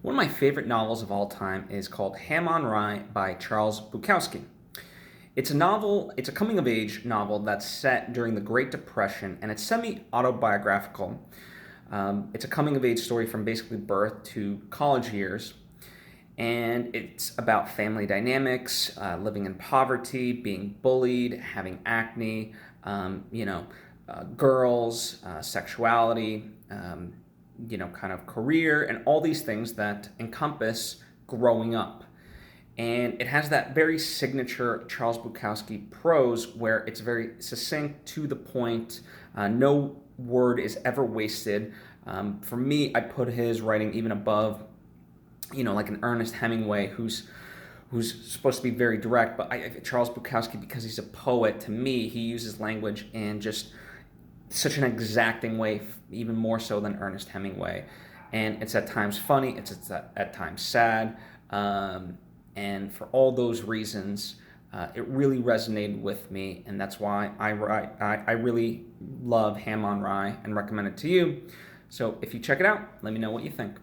One of my favorite novels of all time is called Ham on Rye by Charles Bukowski. It's a coming of age novel that's set during the Great Depression and it's semi autobiographical. It's a coming of age story from basically birth to college years. And it's about family dynamics, living in poverty, being bullied, having acne, girls, sexuality, kind of career, and all these things that encompass growing up. And it has that very signature Charles Bukowski prose where it's very succinct, to the point. No word is ever wasted. For me, I put his writing even above, like an Ernest Hemingway, who's supposed to be very direct. But Charles Bukowski, because he's a poet, to me, he uses language in just such an exacting way, even more so than Ernest Hemingway. And it's at times funny, it's at times sad. And for all those reasons, it really resonated with me, and that's why I really love Ham on Rye and recommend it to you. So if you check it out, let me know what you think.